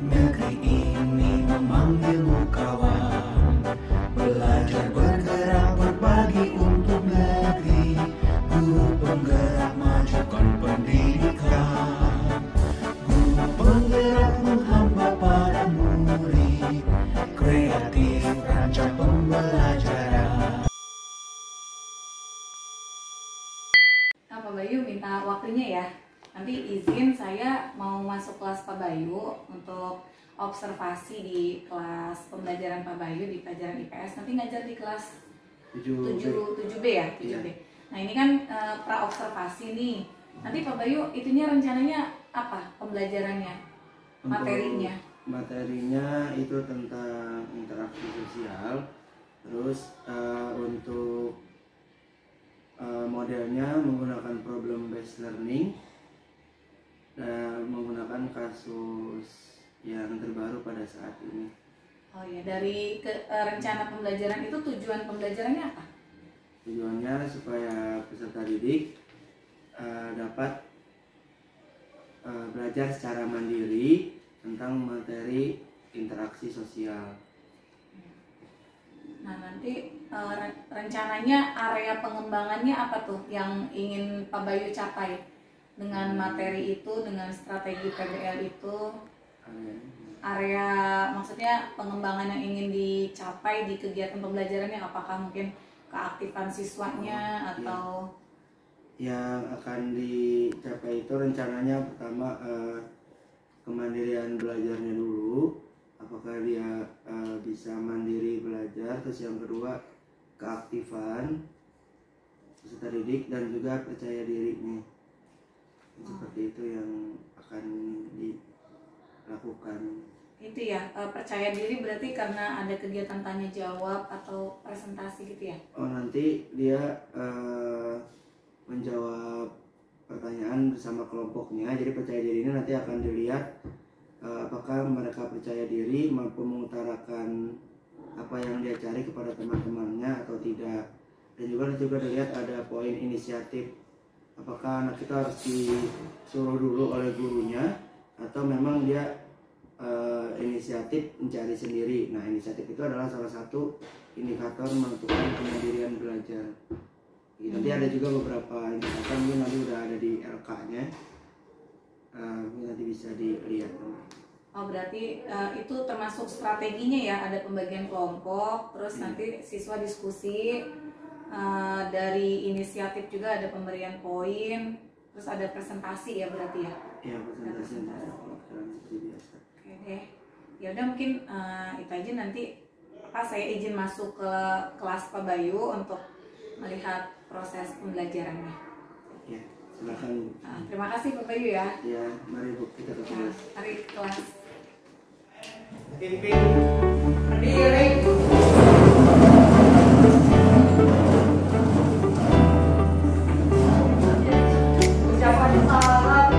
Negeri ini memanggilmu kawan, belajar bergerak berbagi untuk negeri. Guru penggerak majukan pendidikan, guru penggerak menghamba pada murid, kreatif rancang pembelajaran. Pak Bayu minta waktunya ya. Nanti izin saya mau masuk kelas Pak Bayu untuk observasi di kelas pembelajaran Pak Bayu di pelajaran IPS. Nanti ngajar di kelas 7B ya, 7B. Iya. Nah ini kan pra observasi nih. Nanti Pak Bayu itunya rencananya apa pembelajarannya? Materinya? Materinya itu tentang interaksi sosial. Terus untuk modelnya menggunakan problem based learning dan menggunakan kasus yang terbaru pada saat ini. Oh ya, dari rencana pembelajaran itu tujuan pembelajarannya apa? Tujuannya supaya peserta didik dapat belajar secara mandiri tentang materi interaksi sosial. Nah nanti rencananya area pengembangannya apa tuh yang ingin Pak Bayu capai dengan materi itu, dengan strategi PBL itu? Area maksudnya pengembangan yang ingin dicapai di kegiatan pembelajarannya, apakah mungkin keaktifan siswanya atau yang akan dicapai itu rencananya pertama kemandirian belajarnya dulu, apakah dia bisa mandiri belajar. Terus yang kedua keaktifan peserta didik dan juga percaya dirinya. Seperti itu yang akan dilakukan. itu ya, percaya diri berarti karena ada kegiatan tanya jawab atau presentasi gitu ya? Oh, nanti dia menjawab pertanyaan bersama kelompoknya. Jadi percaya diri ini nanti akan dilihat apakah mereka percaya diri, mampu mengutarakan apa yang dia cari kepada teman-temannya atau tidak. Dan juga dilihat ada poin inisiatif, apakah anak kita harus disuruh dulu oleh gurunya atau memang dia inisiatif mencari sendiri. Nah, inisiatif itu adalah salah satu indikator menentukan kemandirian belajar. Nanti ada juga beberapa indikator, mungkin nanti udah ada di LK-nya, nanti bisa dilihat. Oh berarti itu termasuk strateginya ya, ada pembagian kelompok, terus nanti siswa diskusi, dari inisiatif juga ada pemberian poin, terus ada presentasi ya berarti ya? Iya, presentasi seperti biasa. Oke deh, ya udah mungkin itu aja. Nanti saya izin masuk ke kelas Pak Bayu untuk melihat proses pembelajarannya. Ya, silakan. Terima kasih Pak Bayu ya. Ya, mari Bu, kita ke kelas. Mari kelas. Berdiri. Ucapan salam.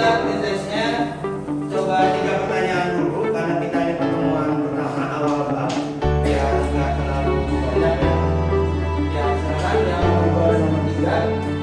kita prinsesnya coba 3 pertanyaan dulu karena kita ini pertemuan pertama awal bab biar nggak terlalu banyak ya. Ya silakan yang nomor 2 dan nomor 3.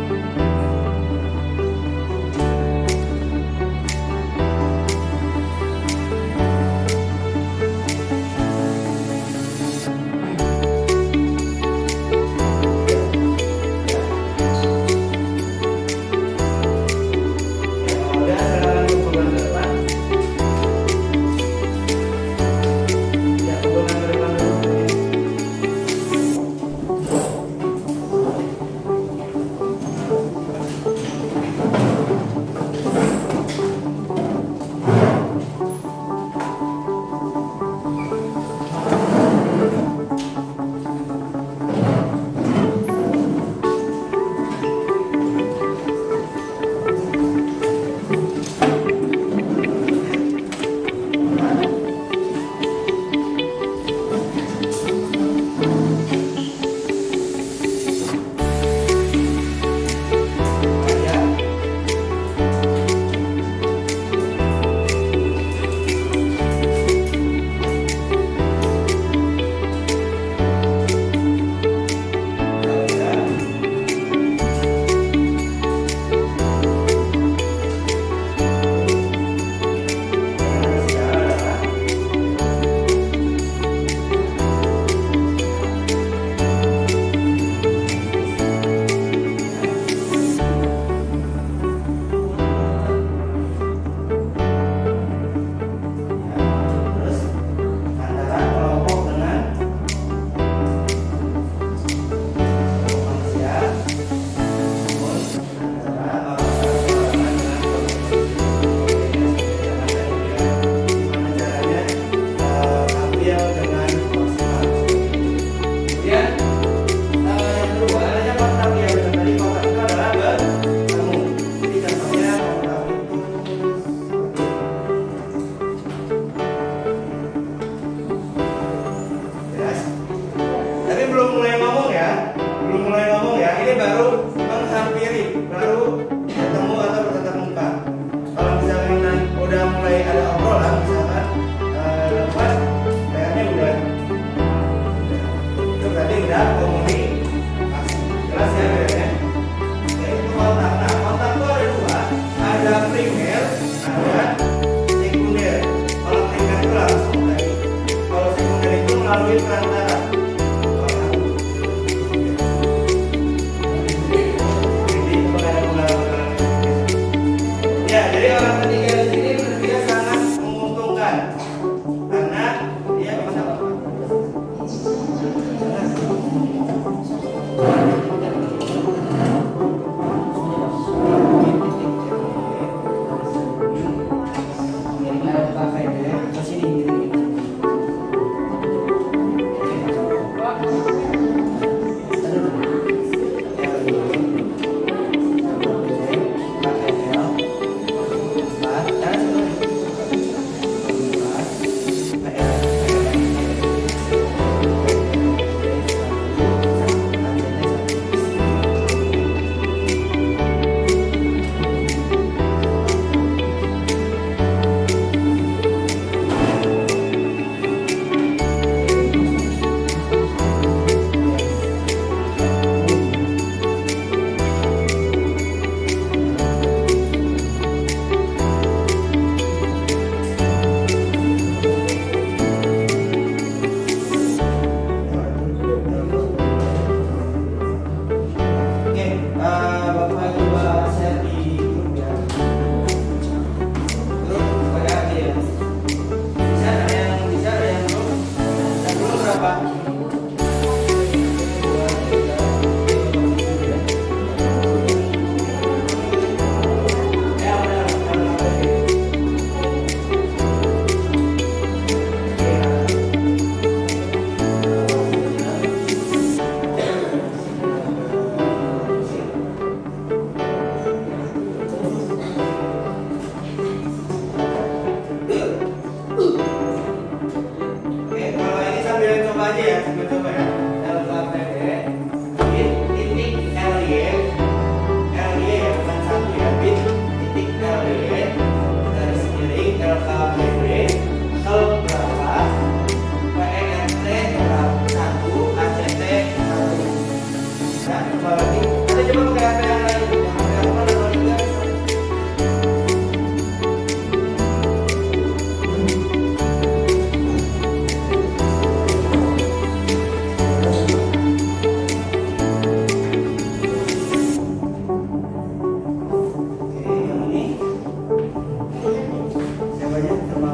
LKBB, sel berapa, PERT berapa, 1, ACT 1. Ya, coba lagi. Kita coba pakai HP yang lain. Yang telepon atau juga. Oke, yang ini. Siapa aja? Sama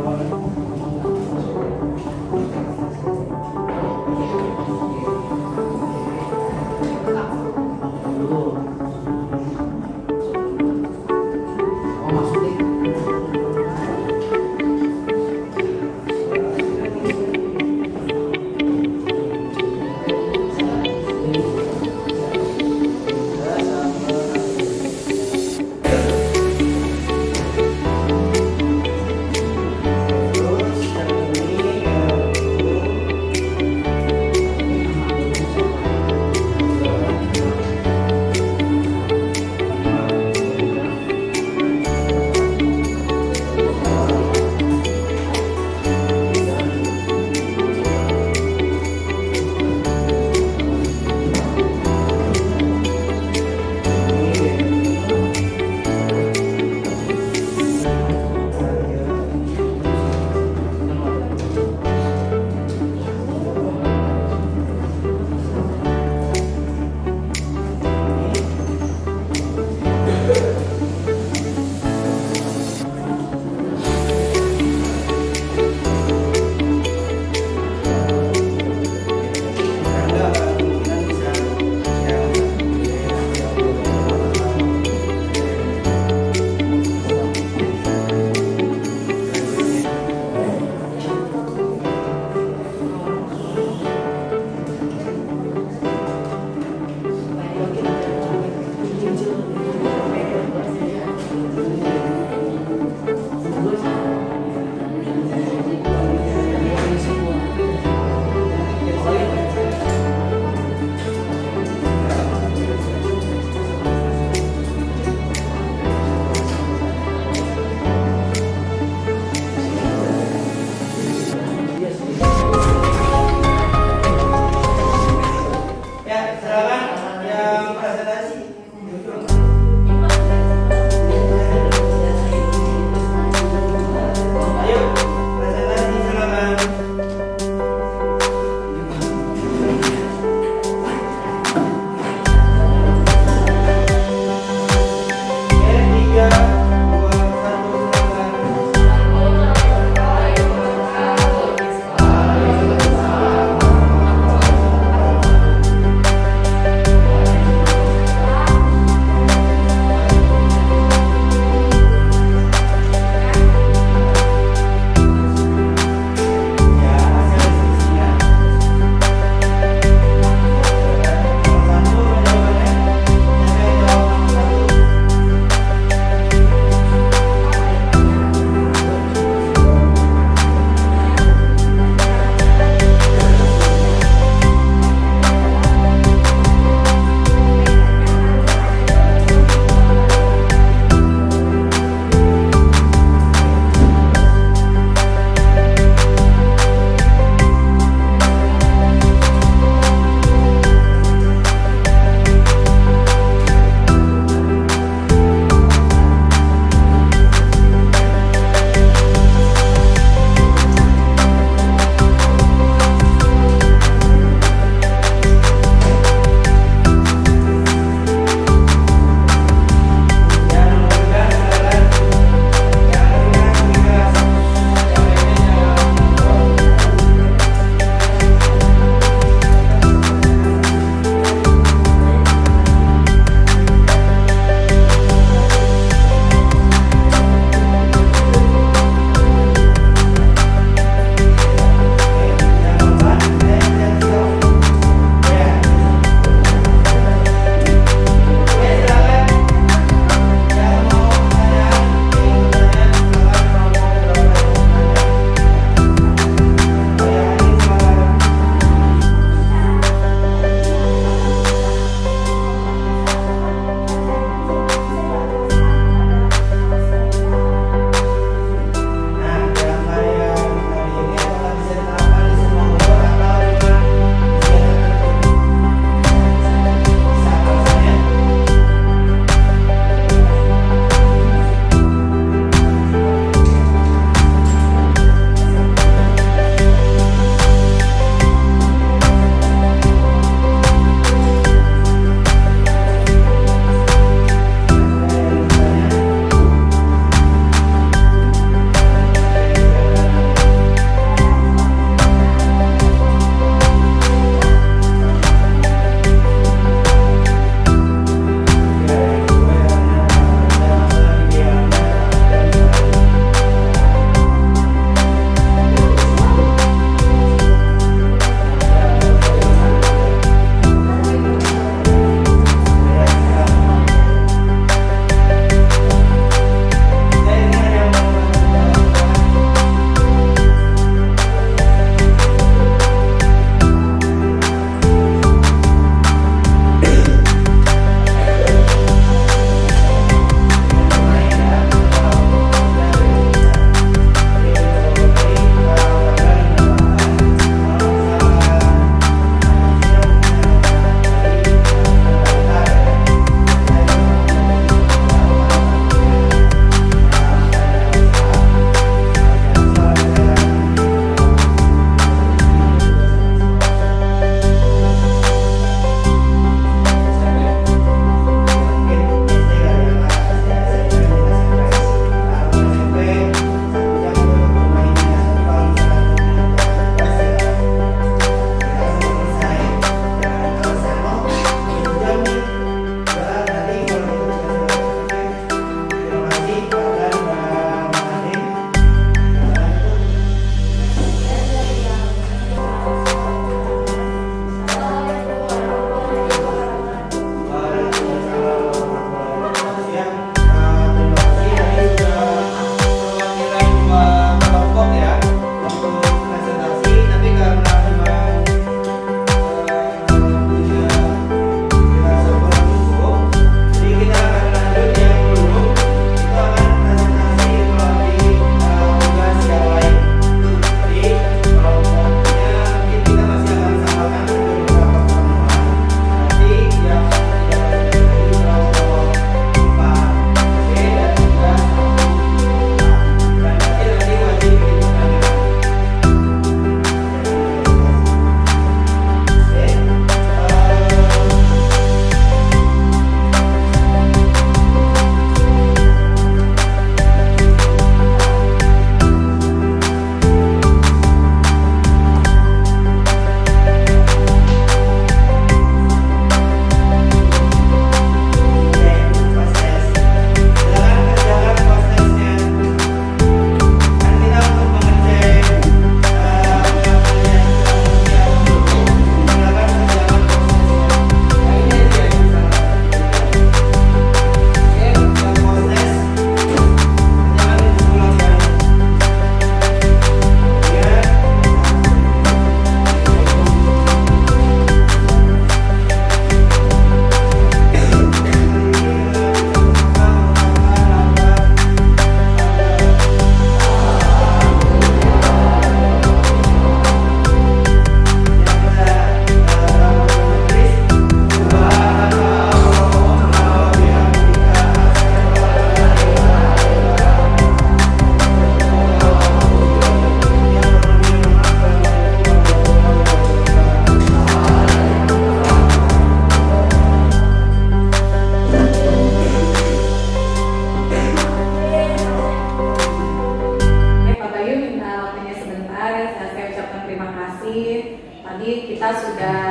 tadi kita sudah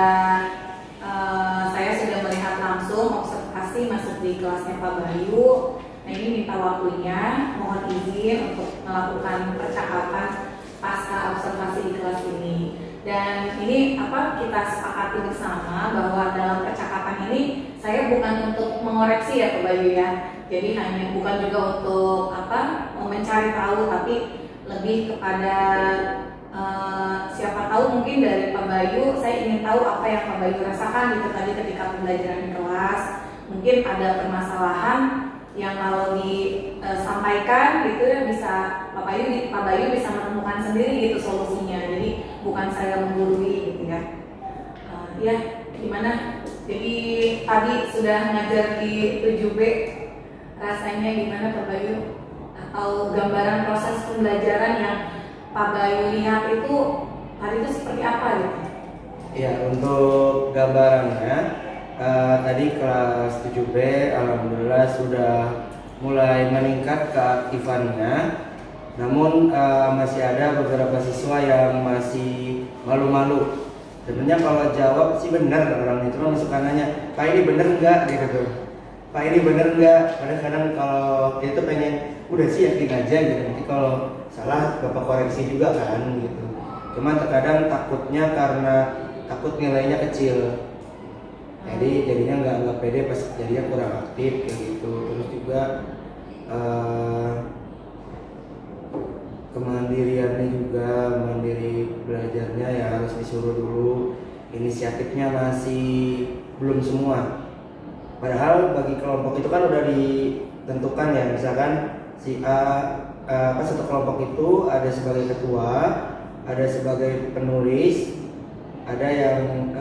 saya sudah melihat langsung observasi masuk di kelasnya Pak Bayu. Nah ini minta waktunya, mohon izin untuk melakukan percakapan pasca observasi di kelas ini. Dan ini kita sepakati bersama bahwa dalam percakapan ini saya bukan untuk mengoreksi ya Pak Bayu ya. Jadi hanya bukan juga untuk mencari tahu, tapi lebih kepada siapa tahu mungkin dari Pak Bayu saya ingin tahu apa yang Pak Bayu rasakan gitu tadi ketika pembelajaran di kelas. Mungkin ada permasalahan yang kalau disampaikan gitu ya bisa Pak Bayu bisa menemukan sendiri gitu solusinya. Jadi bukan saya menggurui gitu ya. Ya gimana? Jadi tadi sudah ngajar di 7B, rasanya gimana Pak Bayu? Atau gambaran proses pembelajaran yang Pak Bayu lihat itu hari itu seperti apa gitu? Ya, untuk gambarannya tadi kelas 7B alhamdulillah sudah mulai meningkat keaktifannya. Namun masih ada beberapa siswa yang masih malu-malu. Sebenarnya kalau jawab sih benar orang itu masuk nanya, "Pak ini benar enggak?" gitu tuh. "Pak ini benar enggak?" Kadang-kadang kalau dia tuh pengen udah sih yakin aja gitu. Nanti kalau salah Bapak koreksi juga kan gitu. Cuman terkadang takutnya karena takut nilainya kecil. Jadi jadinya nggak pede pas jadinya kurang aktif kayak gitu. Terus juga kemandiriannya juga, mandiri belajarnya ya harus disuruh dulu, inisiatifnya masih belum semua. Padahal bagi kelompok itu kan udah ditentukan ya, misalkan si A satu kelompok itu ada sebagai ketua, ada sebagai penulis, ada yang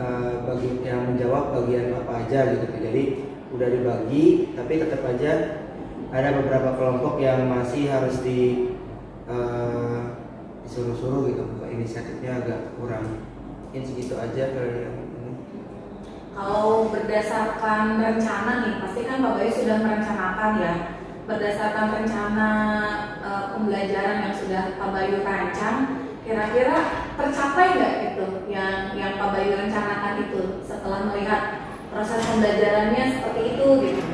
yang menjawab bagian apa aja gitu. Jadi udah dibagi, tapi tetap aja ada beberapa kelompok yang masih harus disuruh-suruh gitu, inisiatifnya agak kurang. Mungkin segitu aja kali yang ini. Kalau berdasarkan rencana nih, pasti kan Pak Bayu sudah merencanakan ya. Berdasarkan rencana pembelajaran yang sudah Pak Bayu rancang, kira-kira tercapai nggak itu yang Pak Bayu rencanakan itu setelah melihat proses pembelajarannya seperti itu gitu?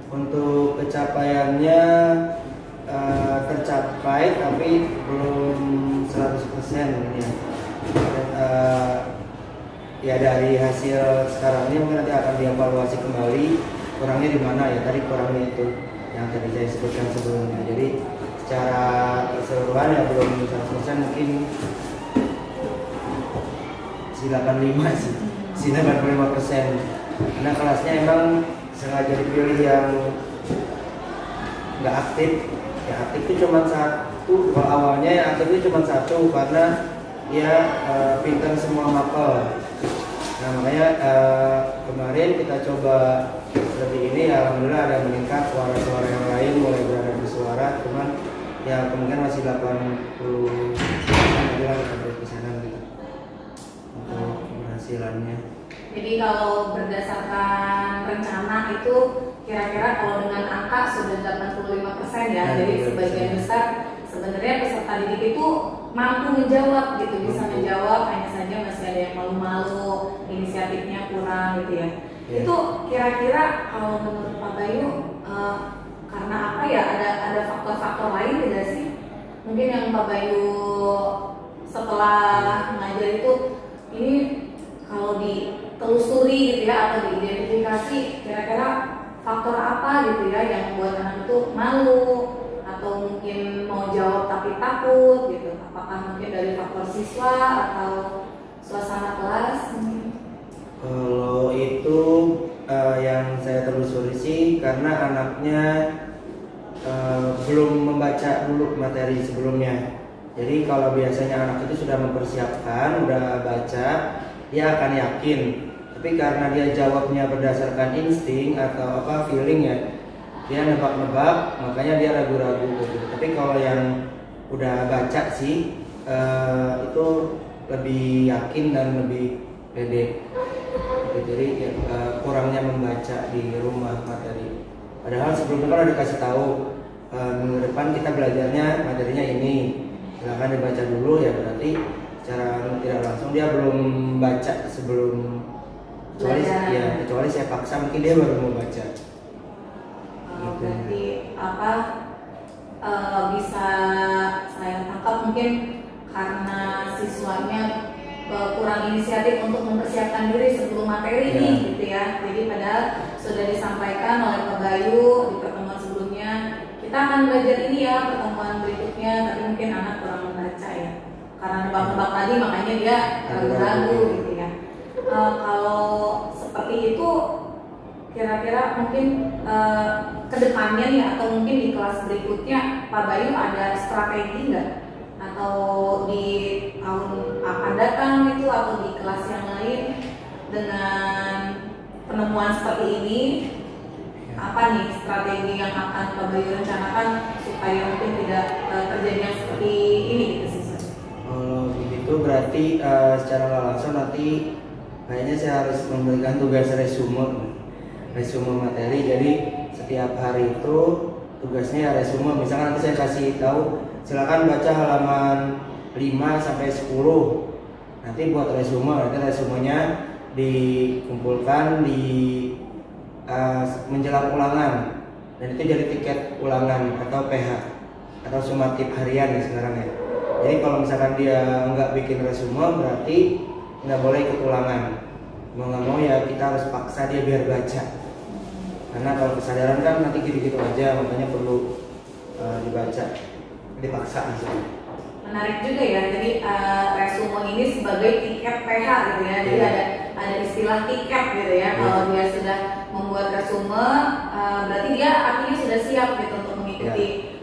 Untuk pencapaiannya tercapai tapi belum 100% ya. Ya dari hasil sekarang ini mungkin nanti akan dievaluasi kembali kurangnya di mana ya. Tadi kurangnya itu yang tadi saya sebutkan sebelumnya. Jadi secara keseluruhan ya belum 100%, mungkin si 85 sih, si 85%. Karena kelasnya emang sengaja dipilih yang nggak aktif. Ya aktif itu cuma satu, kalau awalnya yang aktif itu cuma satu karena dia pintar semua mapel. Nah makanya kemarin kita coba lebih ini, alhamdulillah ada meningkat, suara-suara yang lain mulai berada bersuara, cuman ya kemungkinan masih 80% aja lah perpisahan gitu untuk keberhasilannya. Jadi kalau berdasarkan rencana itu kira-kira kalau dengan angka sudah 85% ya, jadi sebagian besar sebenarnya peserta didik itu mampu menjawab gitu, bisa menjawab, hanya saja masih ada yang malu-malu, inisiatifnya kurang gitu ya. Itu kira-kira kalau menurut Pak Bayu karena apa ya, ada faktor-faktor lain tidak sih? Mungkin yang Pak Bayu setelah mengajar itu ini kalau ditelusuri gitu ya atau diidentifikasi kira-kira faktor apa gitu ya yang membuat anak itu malu atau mungkin mau jawab tapi takut gitu. Apakah mungkin dari faktor siswa atau suasana kelas? Kalau itu yang saya telusuri sih karena anaknya belum membaca dulu materi sebelumnya. Jadi kalau biasanya anak itu sudah mempersiapkan, udah baca, dia akan yakin. Tapi karena dia jawabnya berdasarkan insting atau feeling ya, dia nebak-nebak, makanya dia ragu-ragu gitu. Tapi kalau yang udah baca sih itu lebih yakin dan lebih pede. Jadi kurangnya membaca di rumah materi. Padahal sebelumnya kan udah dikasih tahu minggu depan kita belajarnya materinya ini, silahkan dibaca dulu ya, berarti secara tidak langsung dia belum baca sebelum, kecuali saya paksa mungkin dia baru mau baca. Berarti apa bisa saya tangkap mungkin karena siswanya kurang inisiatif untuk mempersiapkan diri sebelum materi ini gitu ya. Jadi padahal sudah disampaikan oleh Pak Bayu di pertemuan sebelumnya, kita akan belajar ini ya pertemuan berikutnya, tapi mungkin anak kurang membaca ya, karena nebak-nebak tadi makanya dia ragu-ragu gitu ya. Kalau seperti itu kira-kira mungkin kedepannya nih atau mungkin di kelas berikutnya Pak Bayu ada strategi nggak, atau di tahun akan datang itu atau di kelas yang lain dengan penemuan seperti ini, apa nih strategi yang akan Pak Bayu rencanakan supaya mungkin tidak terjadi yang seperti ini gitu siswa? Kalau begitu berarti secara langsung nanti kayaknya saya harus memberikan tugas resume materi. Jadi setiap hari itu tugasnya resume. Misalkan nanti saya kasih tahu silakan baca halaman 5 sampai 10. Nanti buat resume, nanti resumenya dikumpulkan di menjelang ulangan, dan itu jadi tiket ulangan atau PH atau sumatif harian ya sekarang ya. Jadi kalau misalkan dia nggak bikin resume berarti nggak boleh ikut ulangan. Mau nggak mau ya kita harus paksa dia biar baca. Karena kalau kesadaran kan nanti gitu-gitu aja, makanya perlu dibaca, dipaksa misalnya. Menarik juga ya, jadi resume ini sebagai tiket PH gitu ya. Jadi ada istilah tiket gitu ya. Kalau dia sudah membuat resume, berarti dia artinya sudah siap gitu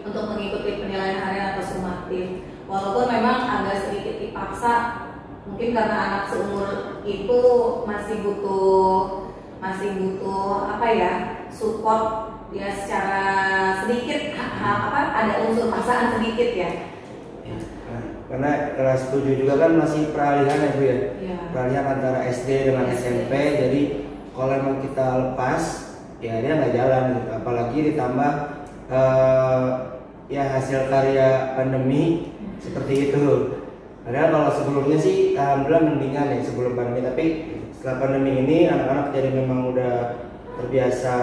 untuk mengikuti penilaian harian atau sumatif. Walaupun memang agak sedikit dipaksa, mungkin karena anak seumur itu masih butuh apa ya, support ya secara sedikit, ada unsur paksaan sedikit ya. Karena kelas 7 juga kan masih peralihan ya Bu ya. Peralihan antara SD dengan SMP. Jadi kalau memang kita lepas ya dia nggak jalan gitu. Apalagi ditambah ya hasil karya pandemi seperti itu. Padahal kalau sebelumnya sih alhamdulillah mendingan ya sebelum pandemi, tapi setelah pandemi ini anak-anak jadi memang udah terbiasa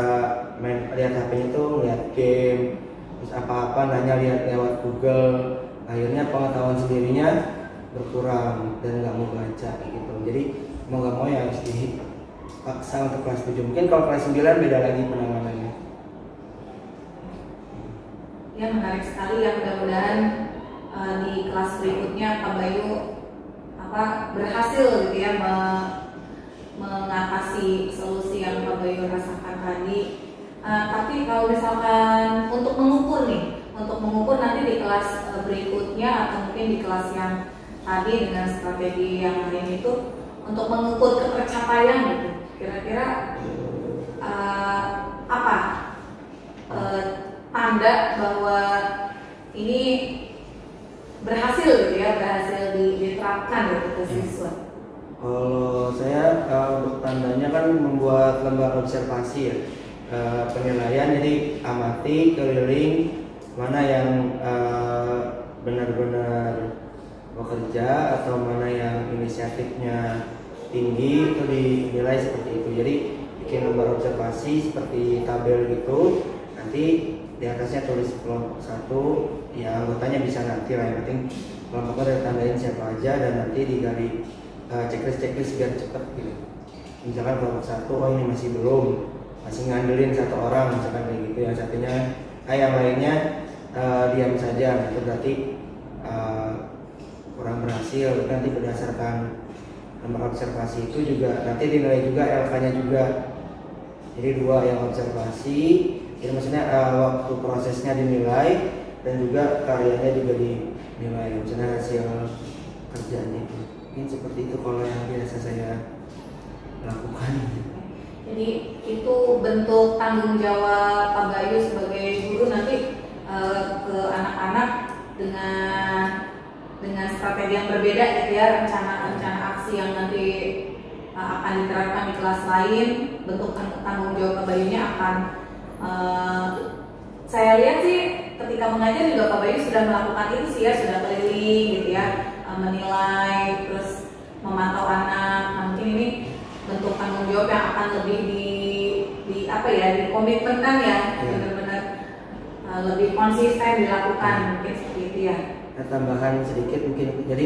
lihat HP-nya tuh, lihat game, terus apa-apa nanya lihat lewat Google. Akhirnya pengetahuan sendirinya berkurang dan nggak mau baca gitu. Jadi mau nggak mau ya harus dipaksa untuk kelas 7. Mungkin kalau kelas 9 beda lagi penanganannya. Ya menarik sekali ya, mudah-mudahan di kelas berikutnya Pak Bayu berhasil gitu ya mengatasi solusi yang Pak Bayu rasakan tadi. Tapi kalau misalkan untuk mengukur nanti di kelas berikutnya atau mungkin di kelas yang tadi dengan strategi yang lain itu, untuk mengukur ketercapaian gitu, kira-kira apa tanda bahwa ini berhasil gitu ya, berhasil diterapkan gitu ke siswa? Kalau saya untuk tandanya kan membuat lembar observasi ya, penilaian. Jadi amati keliling mana yang benar-benar bekerja atau mana yang inisiatifnya tinggi, itu dinilai seperti itu. Jadi bikin lembar observasi seperti tabel gitu, nanti di atasnya tulis kelompok 1 ya, anggotanya bisa nanti lah, yang penting kelompoknya udah tandain siapa aja, dan nanti digali checklist biar cepet gitu. Misalkan kelompok 1, oh ini masih ngandelin 1 orang misalkan kayak gitu, yang satunya yang lainnya diam saja, itu berarti kurang berhasil. Nanti berdasarkan lembar observasi itu juga nanti dinilai juga LK-nya juga. Jadi 2 yang observasi, jadi maksudnya waktu prosesnya dinilai dan juga karyanya juga dinilai, misalnya hasil kerjanya itu. Mungkin seperti itu kalau yang biasa saya lakukan. Jadi itu bentuk tanggung jawab Pak Bayu sebagai guru nanti ke anak-anak dengan strategi yang berbeda gitu ya, rencana aksi yang nanti akan diterapkan di kelas lain. Bentuk tanggung jawab Pak Bayunya akan saya lihat sih ketika mengajar juga Pak Bayu sudah melakukan itu sih ya, sudah keliling gitu ya, menilai, terus memantau anak. Nah, mungkin ini bentuk tanggung jawab yang akan lebih dikomitmenkan ya, benar-benar lebih konsisten dilakukan, mungkin seperti itu ya. Tambahan sedikit mungkin, jadi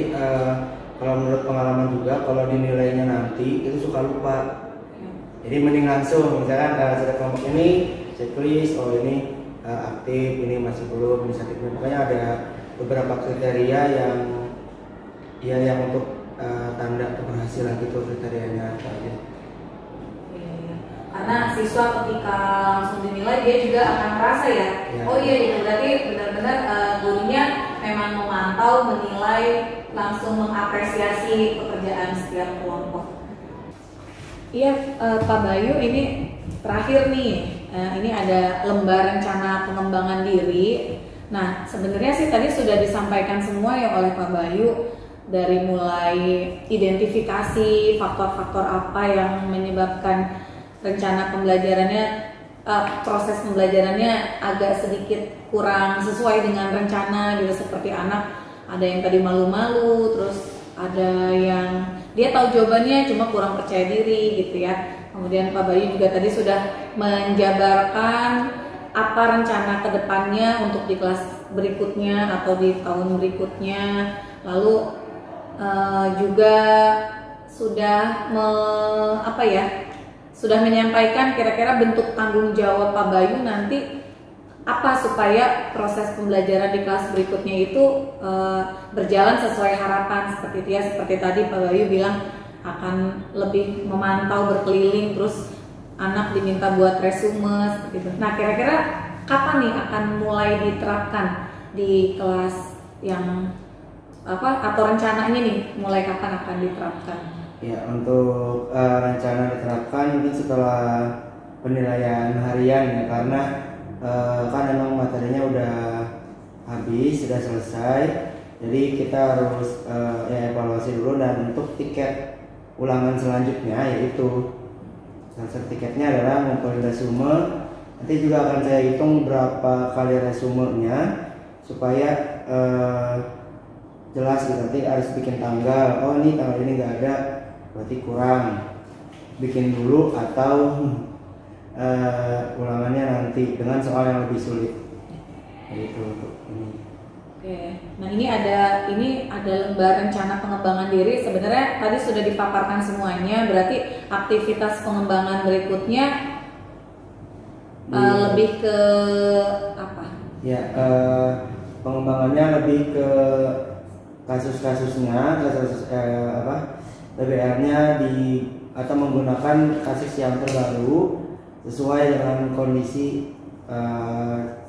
kalau menurut pengalaman juga kalau dinilainya nanti itu suka lupa. Jadi mending langsung, misalkan sudah kelompok ini checklist, oh ini aktif, ini masih belum, ini sakit. Pokoknya ada beberapa kriteria yang untuk tanda keberhasilan gitu, kriterianya apa aja. Iya. Karena siswa ketika langsung dinilai dia juga akan merasa ya. Oh iya itu berarti benar-benar gurunya memang memantau, menilai, langsung mengapresiasi pekerjaan setiap kelompok. Iya, Pak Bayu, ini terakhir nih, ini ada lembar rencana pengembangan diri. Nah, sebenarnya sih tadi sudah disampaikan semua ya oleh Pak Bayu, dari mulai identifikasi faktor-faktor apa yang menyebabkan rencana pembelajarannya, proses pembelajarannya agak sedikit kurang sesuai dengan rencana gitu, seperti anak ada yang tadi malu-malu, terus ada yang dia tahu jawabannya cuma kurang percaya diri gitu ya. Kemudian Pak Bayu juga tadi sudah menjabarkan apa rencana kedepannya untuk di kelas berikutnya atau di tahun berikutnya. Lalu juga sudah sudah menyampaikan kira-kira bentuk tanggung jawab Pak Bayu nanti apa supaya proses pembelajaran di kelas berikutnya itu berjalan sesuai harapan, seperti itu ya. Seperti tadi Pak Bayu bilang akan lebih memantau, berkeliling, terus anak diminta buat resume seperti itu. Nah, kira-kira kapan nih akan mulai diterapkan di kelas yang atau rencananya nih mulai kapan akan diterapkan? Ya, untuk rencana diterapkan mungkin setelah penilaian harian ya, karena kan memang materinya udah habis, sudah selesai, jadi kita harus evaluasi dulu. Dan untuk tiket ulangan selanjutnya yaitu salah satu tiketnya adalah ngumpulin resume. Nanti juga akan saya hitung berapa kali resumenya supaya jelas gitu. Nanti harus bikin tanggal, oh ini tanggal ini nggak ada, berarti kurang, bikin dulu atau ulangannya nanti dengan soal yang lebih sulit. Gitu untuk ini. Oke. Nah, ini ada lembar rencana pengembangan diri. Sebenarnya tadi sudah dipaparkan semuanya. Berarti aktivitas pengembangan berikutnya lebih ke apa? Ya, pengembangannya lebih ke kasus-kasusnya, PBL-nya atau menggunakan kasus yang terbaru sesuai dengan kondisi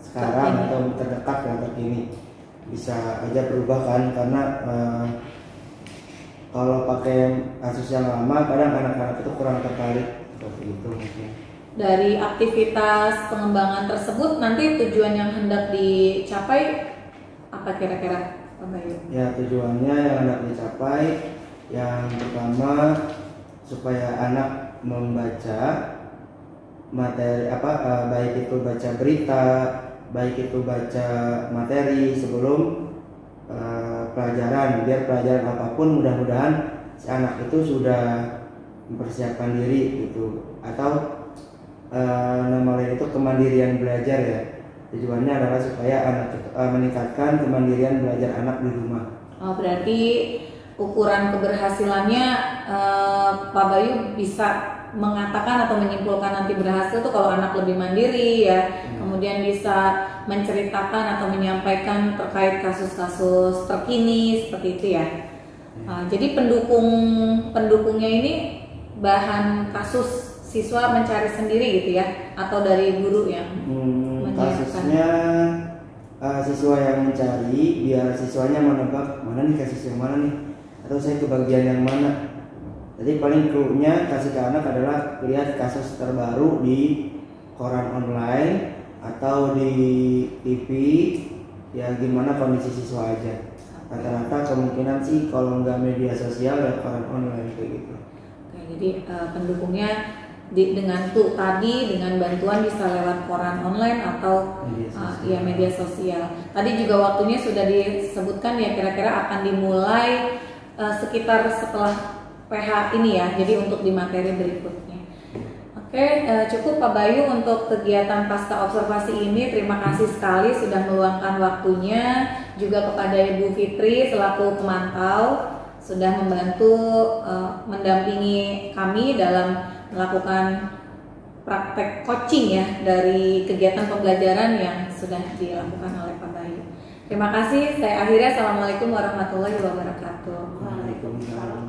sekarang atau terdekat yang terkini. Bisa aja berubah kan, karena kalau pakai kasus yang lama kadang anak-anak itu kurang tertarik seperti itu mungkin. Dari aktivitas pengembangan tersebut nanti tujuan yang hendak dicapai apa kira-kira Pak Bayu? Ya, tujuannya yang hendak dicapai yang pertama supaya anak membaca materi baik itu baca berita, baik itu baca materi sebelum pelajaran, biar pelajaran apapun mudah-mudahan si anak itu sudah mempersiapkan diri gitu. Atau nama lain itu kemandirian belajar ya. Tujuannya adalah supaya anak meningkatkan kemandirian belajar anak di rumah. Oh, berarti ukuran keberhasilannya Pak Bayu bisa mengatakan atau menyimpulkan nanti berhasil tuh kalau anak lebih mandiri ya, kemudian bisa menceritakan atau menyampaikan terkait kasus-kasus terkini seperti itu ya. Jadi pendukungnya ini bahan kasus siswa mencari sendiri gitu ya, atau dari guru yang menyiapkan? Kasusnya siswa yang mencari, biar siswanya menebak mana nih kasus yang mana nih, atau saya ke bagian yang mana. Jadi paling clue-nya kasih ke anak adalah lihat kasus terbaru di koran online atau di TV, ya gimana kondisi siswa aja. Rata-rata kemungkinan sih kalau nggak media sosial ya koran online kayak gitu. Oke, jadi pendukungnya dengan bantuan bisa lewat koran online atau media sosial. Tadi juga waktunya sudah disebutkan ya, kira-kira akan dimulai sekitar setelah PH ini ya, jadi untuk di materi berikutnya. Oke, cukup Pak Bayu untuk kegiatan pasca observasi ini. Terima kasih sekali sudah meluangkan waktunya, juga kepada Ibu Fitri selaku pemantau sudah membantu mendampingi kami dalam melakukan praktek coaching ya dari kegiatan pembelajaran yang sudah dilakukan oleh Pak Bayu. Terima kasih. Saya akhiri. Assalamualaikum warahmatullahi wabarakatuh. Waalaikumsalam.